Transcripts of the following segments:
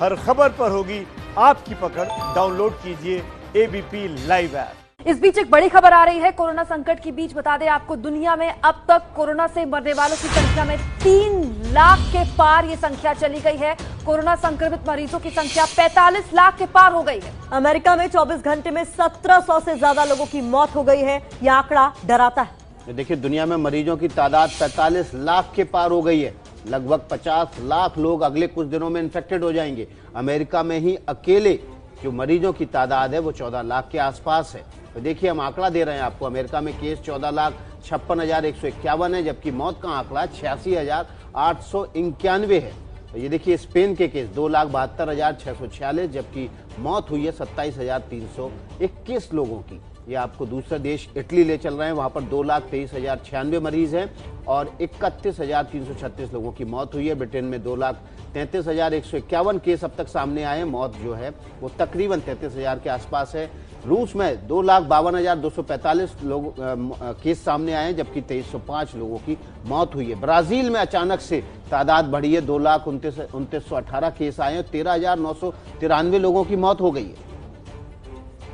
हर खबर पर होगी आपकी पकड़। डाउनलोड कीजिए एबीपी लाइव ऐप। इस बीच एक बड़ी खबर आ रही है कोरोना संकट के बीच। बता दें आपको, दुनिया में अब तक कोरोना से मरने वालों की संख्या में 3 लाख के पार ये संख्या चली गई है। कोरोना संक्रमित मरीजों की संख्या 45 लाख के पार हो गई है। अमेरिका में 24 घंटे में 1700 से ज्यादा लोगों की मौत हो गई है। यह आंकड़ा डराता है। देखिए, दुनिया में मरीजों की तादाद 45 लाख के पार हो गई है। लगभग 50 लाख लोग अगले कुछ दिनों में इन्फेक्टेड हो जाएंगे। अमेरिका में ही अकेले जो मरीजों की तादाद है वो 14 लाख के आसपास है। तो देखिए, हम आंकड़ा दे रहे हैं आपको। अमेरिका में केस 14,56,151 है, जबकि मौत का आंकड़ा 86,891 है। तो ये देखिए, स्पेन के केस 2,72,646, जबकि मौत हुई है 27,321 लोगों की। ये आपको दूसरा देश इटली ले चल रहे हैं, वहां पर 2,23,096 मरीज हैं और 31,336 लोगों की मौत हुई है। ब्रिटेन में 2,33,151 केस अब तक सामने आए हैं। मौत जो है वो तकरीबन 33,000 के आसपास है। रूस में 2,52,245 लोग केस सामने आए हैं, जबकि 2,305 लोगों की मौत हुई है। ब्राजील में अचानक से तादाद बढ़ी है, 2,29,18 केस आए हैं, 13,993 लोगों की मौत हो गई है।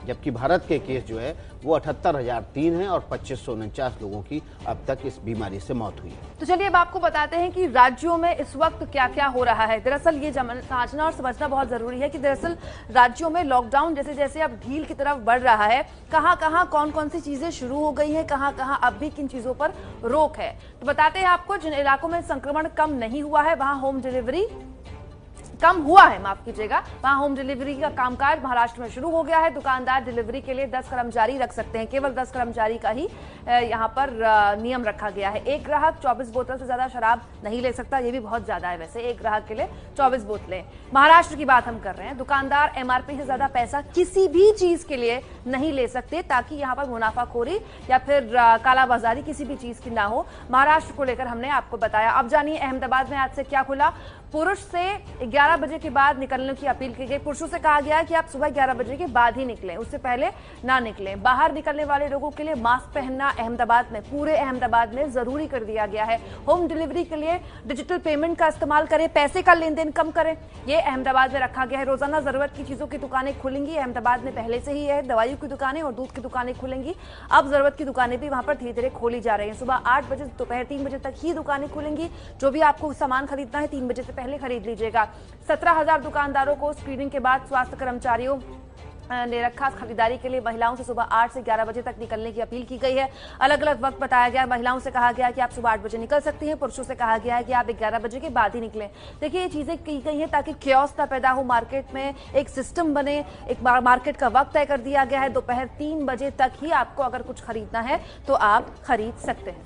जबकि भारत के केस जो है वो 78,003 है और 2,549 लोगों की अब तक इस बीमारी से मौत हुई है। तो चलिए अब आपको बताते हैं कि राज्यों में इस वक्त क्या क्या हो रहा है। दरअसल ये समझना और समझना बहुत जरूरी है कि दरअसल राज्यों में लॉकडाउन जैसे जैसे अब ढील की तरफ बढ़ रहा है, कहां कहां कौन कौन सी चीजें शुरू हो गई हैं, कहां कहां अब भी किन चीजों पर रोक है। तो बताते हैं आपको, जिन इलाकों में संक्रमण कम नहीं हुआ है वहां होम डिलीवरी कम हुआ है, माफ कीजिएगा, वहां होम डिलीवरी का कामकाज महाराष्ट्र में शुरू हो गया है। दुकानदार डिलीवरी के लिए 10 कर्मचारी रख सकते हैं। केवल 10 कर्मचारी का ही यहां पर नियम रखा गया है। एक ग्राहक 24 बोतल से ज्यादा शराब नहीं ले सकता। ये भी बहुत ज्यादा है वैसे, एक ग्राहक के लिए 24 बोतलें। महाराष्ट्र की बात हम कर रहे हैं। दुकानदार एमआरपी से ज्यादा पैसा किसी भी चीज के लिए नहीं ले सकते, ताकि यहां पर मुनाफाखोरी या फिर कालाबाजारी किसी भी चीज की ना हो। महाराष्ट्र को लेकर हमने आपको बताया। अब जानिए अहमदाबाद में आज से क्या खुला। पुरुष से 11 बजे के बाद निकलने की अपील की गई। पुरुषों से कहा गया है कि आप सुबह 11 बजे के बाद ही निकलें, उससे पहले ना निकलें। बाहर निकलने वाले लोगों के लिए मास्क पहनना अहमदाबाद में, पूरे अहमदाबाद में जरूरी कर दिया गया है। होम डिलीवरी के लिए डिजिटल पेमेंट का इस्तेमाल करें, पैसे का लेन देन कम करें, ये अहमदाबाद में रखा गया है। रोजाना जरूरत की चीजों की दुकानें खुलेंगी। अहमदाबाद में पहले से ही है, दवाइयों की दुकानें और दूध की दुकानें खुलेंगी। अब जरूरत की दुकानें भी वहां पर धीरे धीरे खोली जा रही है। सुबह 8 बजे से दोपहर 3 बजे तक ही दुकानें खुलेंगी। जो भी आपको सामान खरीदना है 3 बजे से पहले खरीद लीजिएगा। 17,000 दुकानदारों को स्क्रीनिंग के बाद स्वास्थ्य कर्मचारियों ने रखा। खरीदारी के लिए महिलाओं से सुबह 8 से 11 बजे तक निकलने की अपील की गई है। अलग अलग वक्त बताया गया है। महिलाओं से कहा गया है कि आप सुबह 8 बजे निकल सकती हैं। पुरुषों से कहा गया है कि आप 11 बजे के बाद ही निकलें। देखिए, ये चीजें की गई हैं ताकि क्योस ना पैदा हो मार्केट में, एक सिस्टम बने। एक मार्केट का वक्त तय कर दिया गया है। दोपहर 3 बजे तक ही आपको अगर कुछ खरीदना है तो आप खरीद सकते हैं।